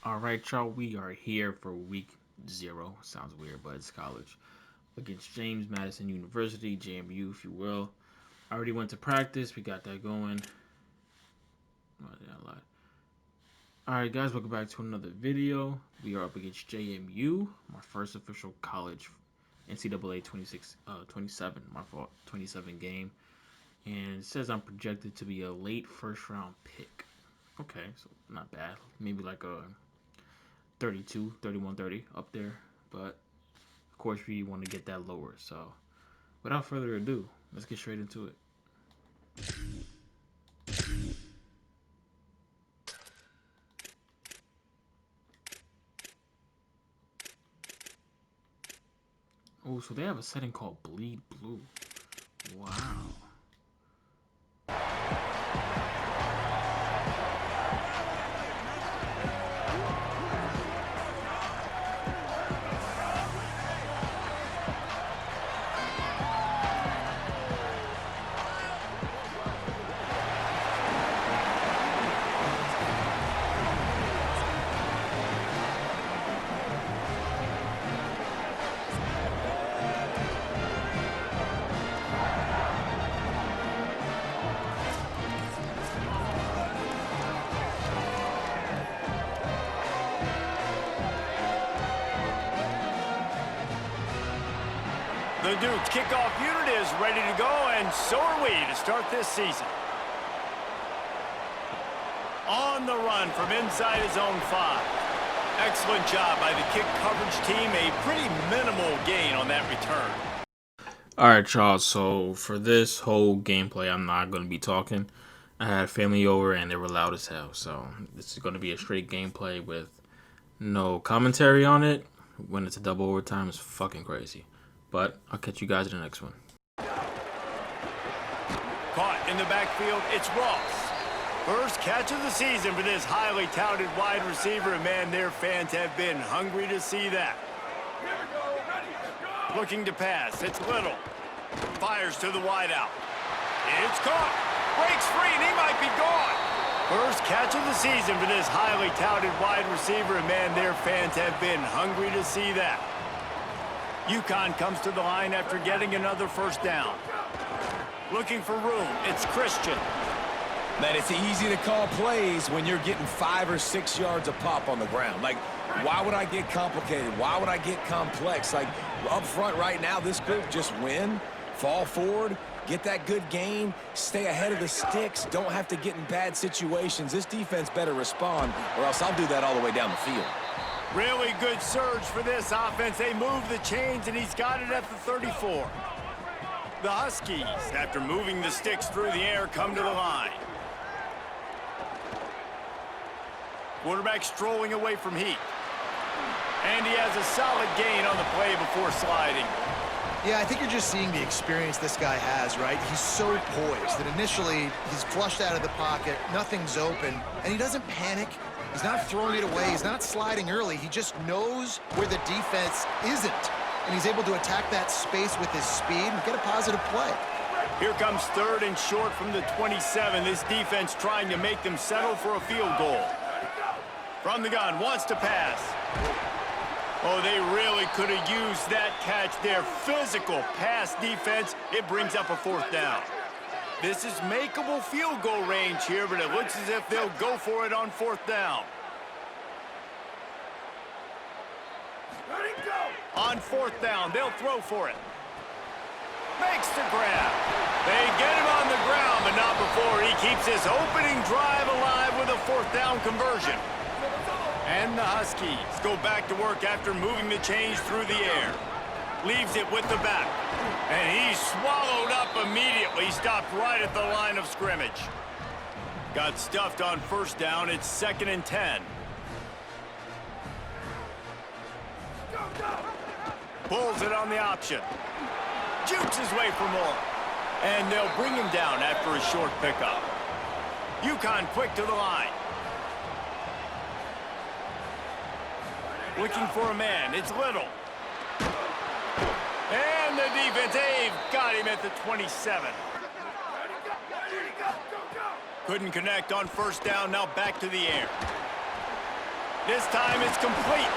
All right, y'all. We are here for week 0. Sounds weird, but it's college against James Madison University, JMU, if you will. I already went to practice. We got that going. Oh, yeah, I lied. All right, guys. Welcome back to another video. We are up against JMU, my first official college NCAA 27. My fault. 27 game, and it says I'm projected to be a late first round pick. Okay, so not bad. Maybe like a 32, 31, 30 up there. But of course, we want to get that lower. So without further ado, let's get straight into it. Oh, so they have a setting called Bleed Blue. Wow. The Duke's kickoff unit is ready to go, and so are we to start this season. On the run from inside his own 5. Excellent job by the kick coverage team. A pretty minimal gain on that return. Alright, y'all. So for this whole gameplay, I'm not going to be talking. I had family over and they were loud as hell. So this is going to be a straight gameplay with no commentary on it. When it's a double overtime, it's fucking crazy. But I'll catch you guys in the next one. Caught in the backfield, it's Ross. First catch of the season for this highly touted wide receiver, and man, their fans have been hungry to see that. Looking to pass, it's Little. Fires to the wideout. It's caught. Breaks free, and he might be gone. First catch of the season for this highly touted wide receiver, and man, their fans have been hungry to see that. UConn comes to the line after getting another first down. Looking for room, it's Christian. Man, it's easy to call plays when you're getting 5 or 6 yards a pop on the ground. Like, why would I get complicated? Why would I get complex? Like, up front right now, this group just win, fall forward, get that good gain, stay ahead of the sticks, don't have to get in bad situations. This defense better respond, or else I'll do that all the way down the field. Really good surge for this offense. They move the chains, and he's got it at the 34. The Huskies, after moving the sticks through the air, come to the line. Quarterback strolling away from heat. And he has a solid gain on the play before sliding. Yeah, I think you're just seeing the experience this guy has, right? He's so poised that initially he's flushed out of the pocket, nothing's open, and he doesn't panic. He's not throwing it away. He's not sliding early. He just knows where the defense isn't, and he's able to attack that space with his speed and get a positive play. Here comes 3rd and short from the 27. This defense trying to make them settle for a field goal. From the gun, wants to pass. Oh, they really could have used that catch there. Physical pass defense. It brings up a 4th down. This is makeable field goal range here, but it looks as if they'll go for it on 4th down. On 4th down, they'll throw for it. Makes the grab. They get him on the ground, but not before he keeps his opening drive alive with a 4th down conversion. And the Huskies go back to work after moving the chains through the air. Leaves it with the back. And he's swallowed up immediately. Stopped right at the line of scrimmage. Got stuffed on 1st down. It's 2nd and 10. Pulls it on the option. Jukes his way for more. And they'll bring him down after a short pickup. UConn quick to the line. Looking for a man. It's Little. And the defense, they've got him at the 27. Couldn't connect on 1st down. Now back to the air. This time it's complete.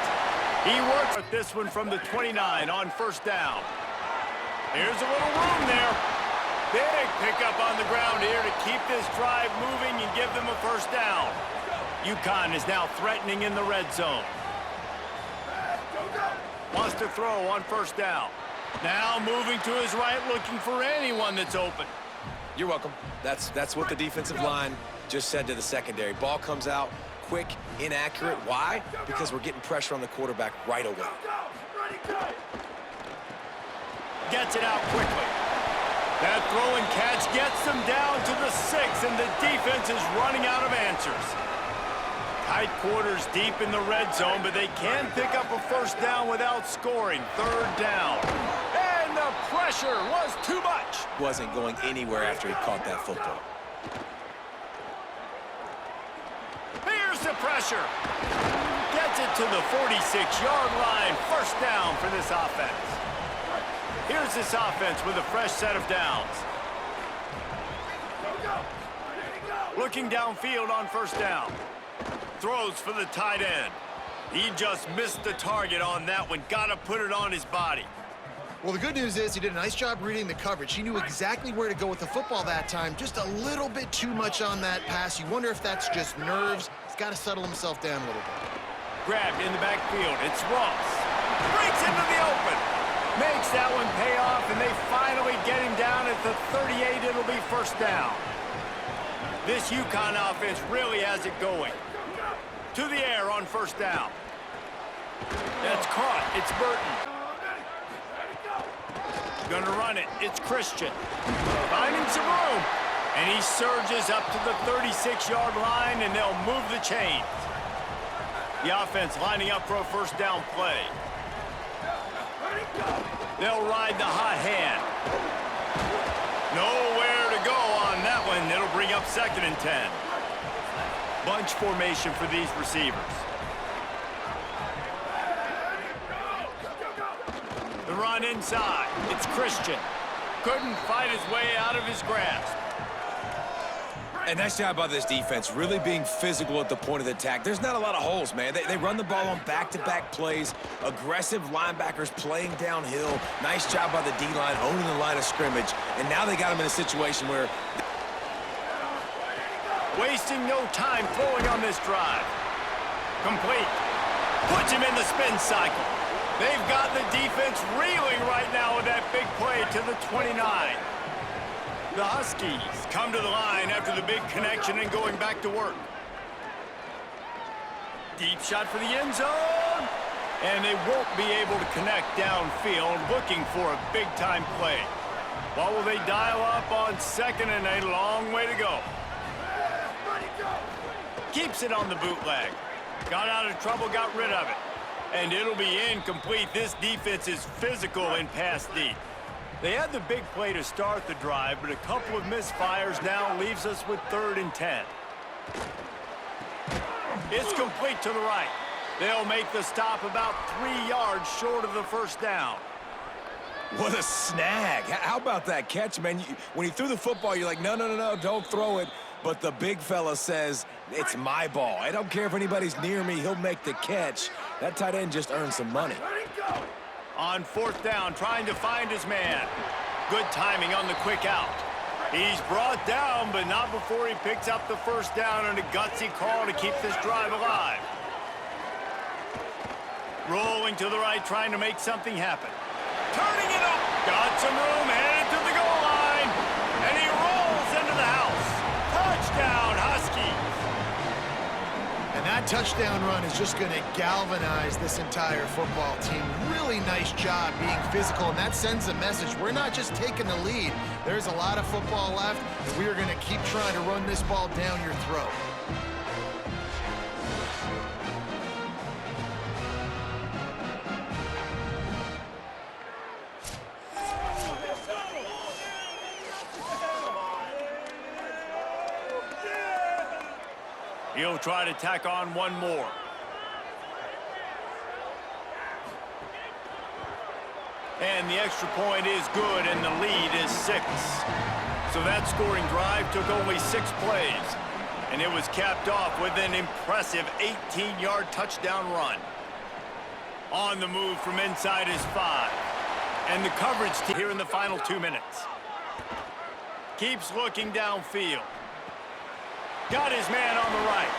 He worked with this one from the 29 on first down. Here's a little room there. Big pickup on the ground here to keep this drive moving and give them a first down. UConn is now threatening in the red zone. Wants to throw on first down. Now moving to his right, looking for anyone that's open. You're welcome. That's what the defensive line just said to the secondary. Ball comes out quick, inaccurate. Why? Because we're getting pressure on the quarterback right away. Gets it out quickly. That throw and catch gets them down to the 6, and the defense is running out of answers. Tight quarters deep in the red zone, but they can pick up a first down without scoring. Third down. And the pressure was too much. Wasn't going anywhere after he caught that football. Here's the pressure. Gets it to the 46-yard line. First down for this offense. Here's this offense with a fresh set of downs. Looking downfield on first down. Throws for the tight end. He just missed the target on that one. Got to put it on his body. Well, the good news is he did a nice job reading the coverage. He knew exactly where to go with the football that time. Just a little bit too much on that pass. You wonder if that's just nerves. He's got to settle himself down a little bit. Grabbed in the backfield. It's Ross. Breaks into the open. Makes that one pay off, and they finally get him down at the 38. It'll be first down. This UConn offense really has it going. To the air on first down. That's caught. It's Burton. Gonna run it. It's Christian. Finding some room. And he surges up to the 36-yard line, and they'll move the chains. The offense lining up for a first down play. They'll ride the hot hand. Nowhere to go on that one. It'll bring up 2nd and 10. Bunch formation for these receivers. The run inside. It's Christian. Couldn't fight his way out of his grasp. And nice job by this defense, really being physical at the point of the attack. There's not a lot of holes, man. They run the ball on back-to-back plays. Aggressive linebackers playing downhill. Nice job by the D-line, owning the line of scrimmage. And now they got him in a situation where... Wasting no time throwing on this drive. Complete. Puts him in the spin cycle. They've got the defense reeling right now with that big play to the 29. The Huskies come to the line after the big connection and going back to work. Deep shot for the end zone. And they won't be able to connect downfield, looking for a big-time play. What will they dial up on 2nd and a long way to go? Keeps it on the bootleg. Got out of trouble, got rid of it. And it'll be incomplete. This defense is physical in pass deep. They had the big play to start the drive, but a couple of misfires now leaves us with 3rd and 10. It's complete to the right. They'll make the stop about 3 yards short of the first down. What a snag. How about that catch, man? When he threw the football, you're like, no, don't throw it. But the big fella says, it's my ball. I don't care if anybody's near me. He'll make the catch. That tight end just earned some money. On 4th down, trying to find his man. Good timing on the quick out. He's brought down, but not before he picks up the first down and a gutsy call to keep this drive alive. Rolling to the right, trying to make something happen. Turning it up. Got some room, headed to the goal line. And he rolls into the house. Touchdown, Huskies. And that touchdown run is just going to galvanize this entire football team. Really nice job being physical, and that sends a message. We're not just taking the lead. There's a lot of football left, and we are going to keep trying to run this ball down your throat. He'll try to tack on one more. And the extra point is good, and the lead is 6. So that scoring drive took only 6 plays. And it was capped off with an impressive 18-yard touchdown run. On the move from inside his 5. And the coverage here in the final 2 minutes. Keeps looking downfield. Got his man on the right.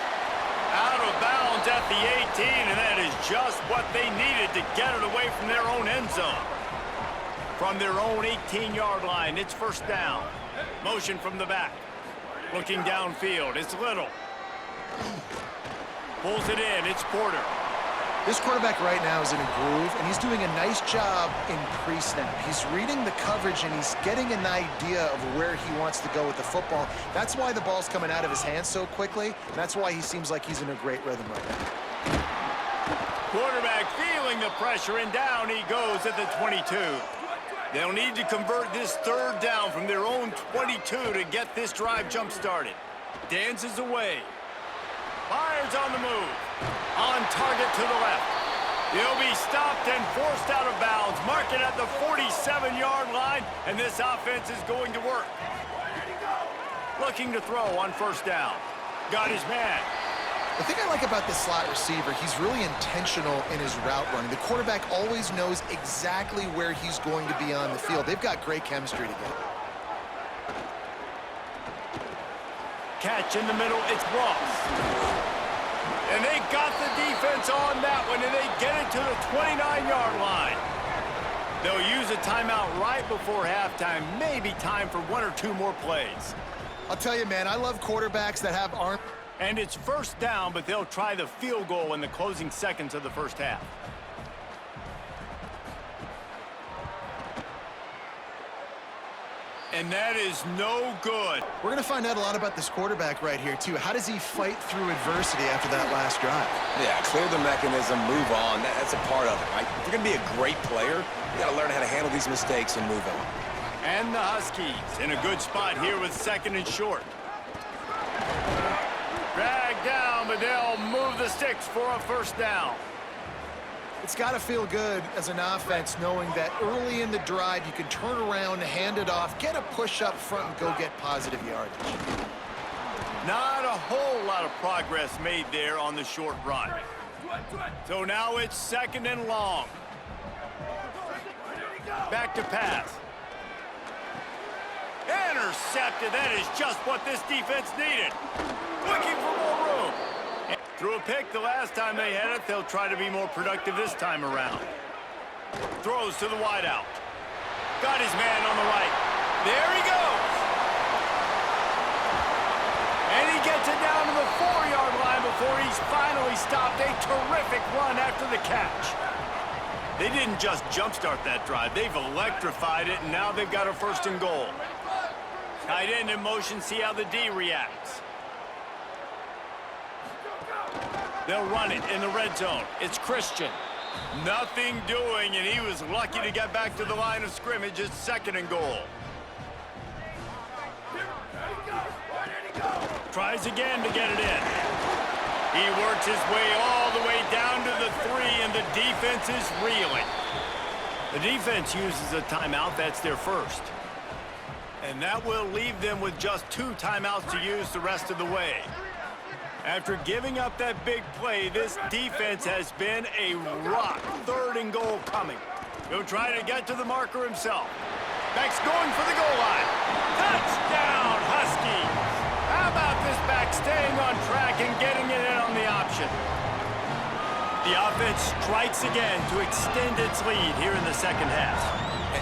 Out of bounds at the 18, and that is just what they needed to get it away from their own end zone. From their own 18-yard line, it's first down. Motion from the back. Looking downfield, it's Little. Pulls it in, it's Porter. This quarterback right now is in a groove, and he's doing a nice job in pre-snap. He's reading the coverage, and he's getting an idea of where he wants to go with the football. That's why the ball's coming out of his hands so quickly, and that's why he seems like he's in a great rhythm right now. Quarterback feeling the pressure, and down he goes at the 22. They'll need to convert this third down from their own 22 to get this drive jump-started. Dances away. Fires on the move. On target to the left. He'll be stopped and forced out of bounds. Mark it at the 47-yard line, and this offense is going to work. Looking to throw on first down. Got his man. The thing I like about this slot receiver, he's really intentional in his route running. The quarterback always knows exactly where he's going to be on the field. They've got great chemistry together. Catch in the middle, it's Ross. And they got the defense on that one, and they get it to the 29-yard line. They'll use a timeout right before halftime, maybe time for 1 or 2 more plays. I'll tell you, man, I love quarterbacks that have arm. And it's first down, but they'll try the field goal in the closing seconds of the first half. And that is no good. We're going to find out a lot about this quarterback right here, too. How does he fight through adversity after that last drive? Yeah, clear the mechanism, move on. That's a part of it, right? If you're going to be a great player, you got to learn how to handle these mistakes and move on. And the Huskies in a good spot here with second and short. Drag down, but they'll move the sticks for a first down. It's got to feel good as an offense knowing that early in the drive you can turn around, hand it off, get a push up front, and go get positive yardage. Not a whole lot of progress made there on the short run. So now it's second and long. Back to pass. Intercepted. That is just what this defense needed. Looking for more room. Threw a pick the last time they had it. They'll try to be more productive this time around. Throws to the wideout. Got his man on the right. There he goes. And he gets it down to the 4-yard line before he's finally stopped. A terrific run after the catch. They didn't just jumpstart that drive. They've electrified it, and now they've got a first and goal. Tight end in motion, see how the D reacts. They'll run it in the red zone. It's Christian. Nothing doing, and he was lucky to get back to the line of scrimmage. It's second and goal. Tries again to get it in. He works his way all the way down to the 3, and the defense is reeling. The defense uses a timeout. That's their first. And that will leave them with just 2 timeouts to use the rest of the way. After giving up that big play, this defense has been a rock. Third and goal coming. He'll try to get to the marker himself. Back's going for the goal line. Touchdown, Huskies! How about this back staying on track and getting it in on the option? The offense strikes again to extend its lead here in the second half.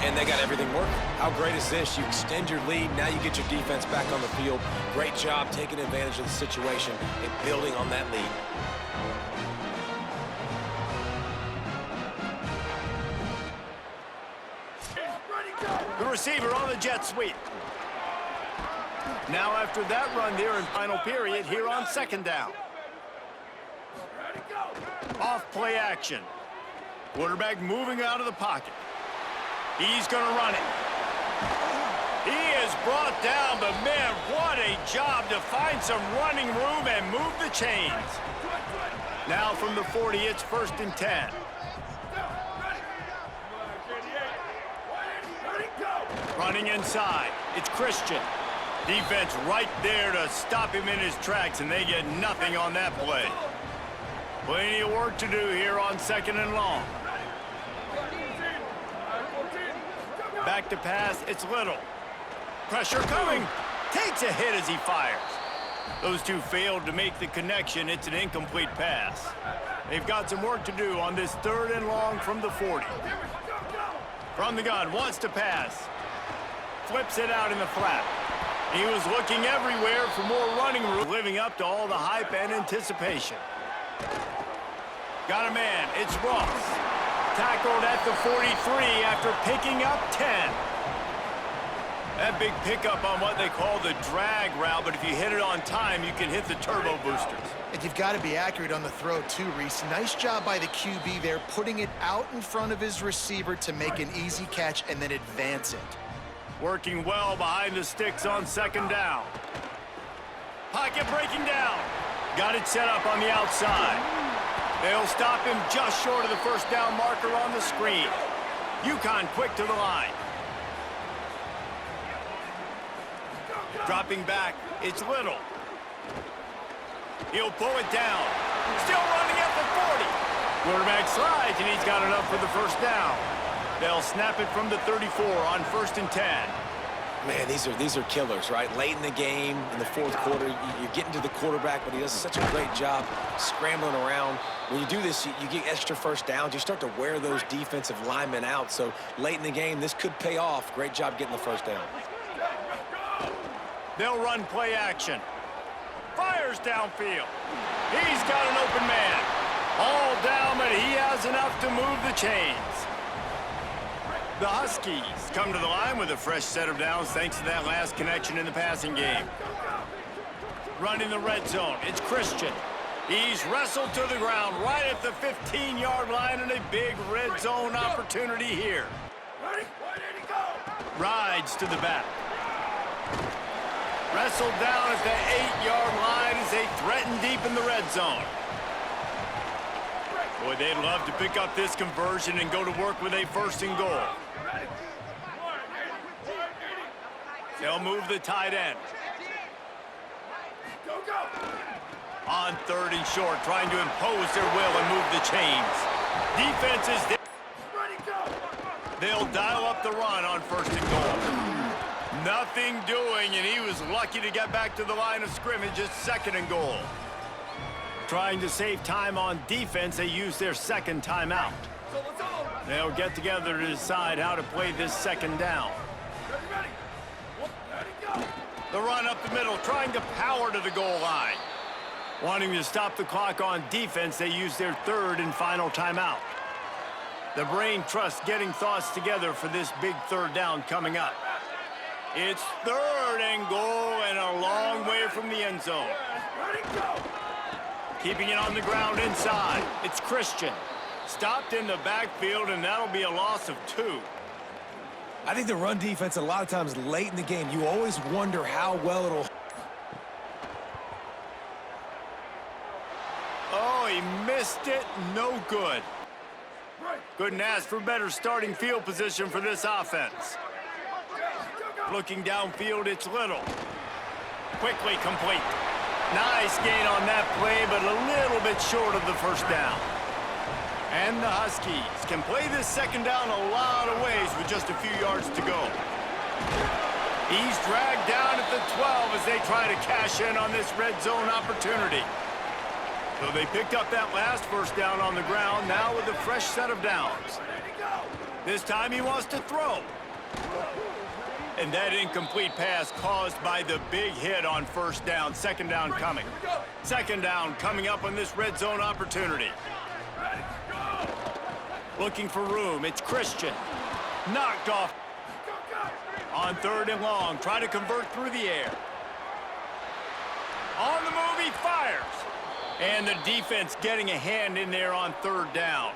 And they got everything working. How great is this? You extend your lead, now you get your defense back on the field. Great job taking advantage of the situation and building on that lead. The receiver on the jet sweep. Now after that run there in final period, here on second down. Off play action. Quarterback moving out of the pocket. He's going to run it. He is brought down, but man, what a job to find some running room and move the chains. Now from the 40, it's first and 10. Running inside, it's Christian. Defense right there to stop him in his tracks, and they get nothing on that play. Plenty of work to do here on 2nd and long. Back to pass, it's Little. Pressure coming. Takes a hit as he fires. Those two failed to make the connection. It's an incomplete pass. They've got some work to do on this 3rd and long from the 40. From the gun, wants to pass. Flips it out in the flat. He was looking everywhere for more running room, living up to all the hype and anticipation. Got a man, it's Ross. Tackled at the 43 after picking up 10. That big pickup on what they call the drag route, but if you hit it on time, you can hit the turbo boosters. And you've got to be accurate on the throw too, Reese. Nice job by the QB there, putting it out in front of his receiver to make an easy catch and then advance it. Working well behind the sticks on 2nd down. Pocket breaking down. Got it set up on the outside. They'll stop him just short of the 1st down marker on the screen. UConn quick to the line. Dropping back, it's Little. He'll pull it down. Still running at the 40. Quarterback slides, and he's got enough for the 1st down. They'll snap it from the 34 on 1st and 10. Man, these are killers, right? Late in the game, in the 4th quarter, you're getting to the quarterback, but he does such a great job scrambling around. When you do this, you get extra 1st downs. You start to wear those defensive linemen out. So late in the game, this could pay off. Great job getting the 1st down. They'll run play action. Fires downfield. He's got an open man. All down, but he has enough to move the chains. The Huskies come to the line with a fresh set of downs thanks to that last connection in the passing game. Running the red zone, it's Christian. He's wrestled to the ground right at the 15-yard line, and a big red zone opportunity here. Rides to the back. Wrestled down at the 8-yard line as they threaten deep in the red zone. Boy, they'd love to pick up this conversion and go to work with a 1st and goal. They'll move the tight end. On 3rd and short, trying to impose their will and move the chains. Defense is there. They'll dial up the run on 1st and goal. Nothing doing, and he was lucky to get back to the line of scrimmage at 2nd and goal. Trying to save time on defense, they use their 2nd timeout. They'll get together to decide how to play this 2nd down. The run up the middle, trying to power to the goal line. Wanting to stop the clock on defense, they use their 3rd and final timeout. The brain trust getting thoughts together for this big 3rd down coming up. It's 3rd and goal and a long way from the end zone. Keeping it on the ground inside. It's Christian. Stopped in the backfield, and that'll be a loss of 2. I think the run defense, a lot of times late in the game, you always wonder how well it'll... Oh, he missed it. No good. Couldn't ask for better starting field position for this offense. Looking downfield, it's Little. Quickly complete. Nice gain on that play, but a little bit short of the 1st down. And the Huskies can play this 2nd down a lot of ways with just a few yards to go. He's dragged down at the 12 as they try to cash in on this red zone opportunity. So they picked up that last 1st down on the ground, now with a fresh set of downs. This time he wants to throw. And that incomplete pass caused by the big hit on 1st down. 2nd down coming. 2nd down coming up on this red zone opportunity. Looking for room, it's Christian. Knocked off. On 3rd and long, try to convert through the air. On the move, he fires. And the defense getting a hand in there on 3rd down.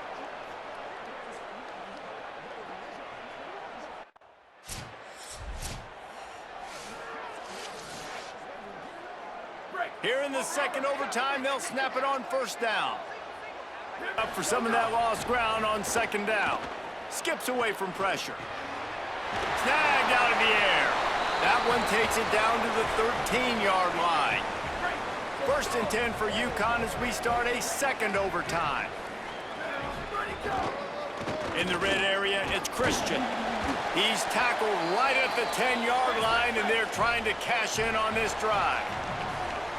Here in the 2nd overtime, they'll snap it on 1st down. Up for some of that lost ground on 2nd down. Skips away from pressure. Snagged out of the air. That one takes it down to the 13-yard line. 1st and 10 for UConn as we start a second overtime. In the red area, it's Christian. He's tackled right at the 10-yard line, and they're trying to cash in on this drive.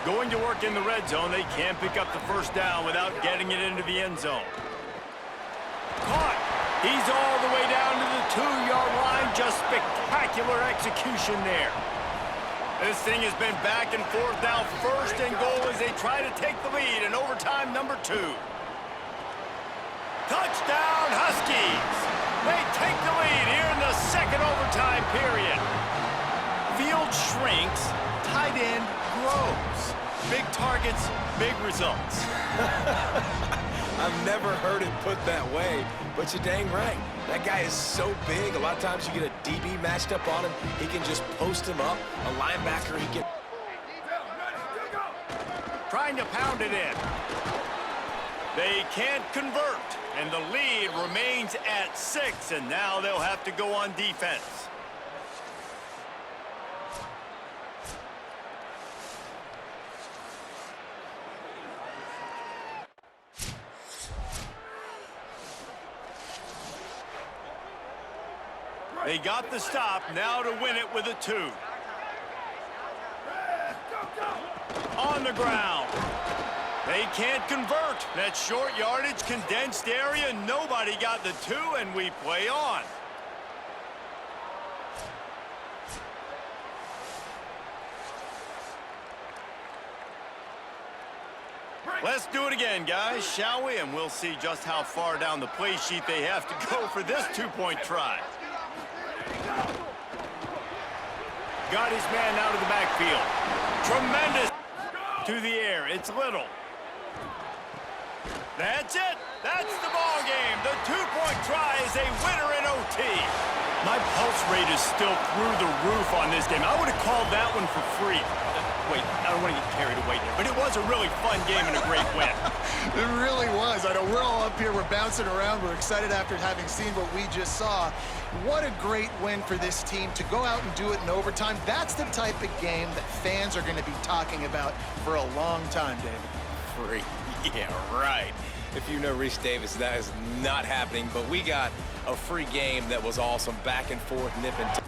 Going to work in the red zone, they can't pick up the first down without getting it into the end zone. Caught. He's all the way down to the 2-yard line. Just spectacular execution there. This thing has been back and forth now. 1st and goal as they try to take the lead in overtime number 2. Touchdown, Huskies! They take the lead here in the second overtime period. Field shrinks, tight end grows. Big targets, big results. I've never heard it put that way, but you're dang right. That guy is so big, a lot of times you get a DB matched up on him. He can just post him up. A linebacker, he can... Trying to pound it in. They can't convert, and the lead remains at 6, and now they'll have to go on defense. They got the stop, now to win it with a 2. On the ground. They can't convert. That short yardage, condensed area, nobody got the 2, and we play on. Let's do it again, guys, shall we? And we'll see just how far down the play sheet they have to go for this 2-point try. Got his man out of the backfield. Tremendous to the air. It's Little. That's it. That's the ball game. The 2-point try is a winner in OT. My pulse rate is still through the roof on this game. I would have called that one for free. Wait, I don't want to get carried away here, but it was a really fun game and a great win. It really was. I know we're all up here, we're bouncing around, we're excited after having seen what we just saw. What a great win for this team to go out and do it in overtime. That's the type of game that fans are going to be talking about for a long time, David. Free. Yeah, right. If you know Reese Davis, that is not happening, but we got a free game that was awesome. Back and forth, nip and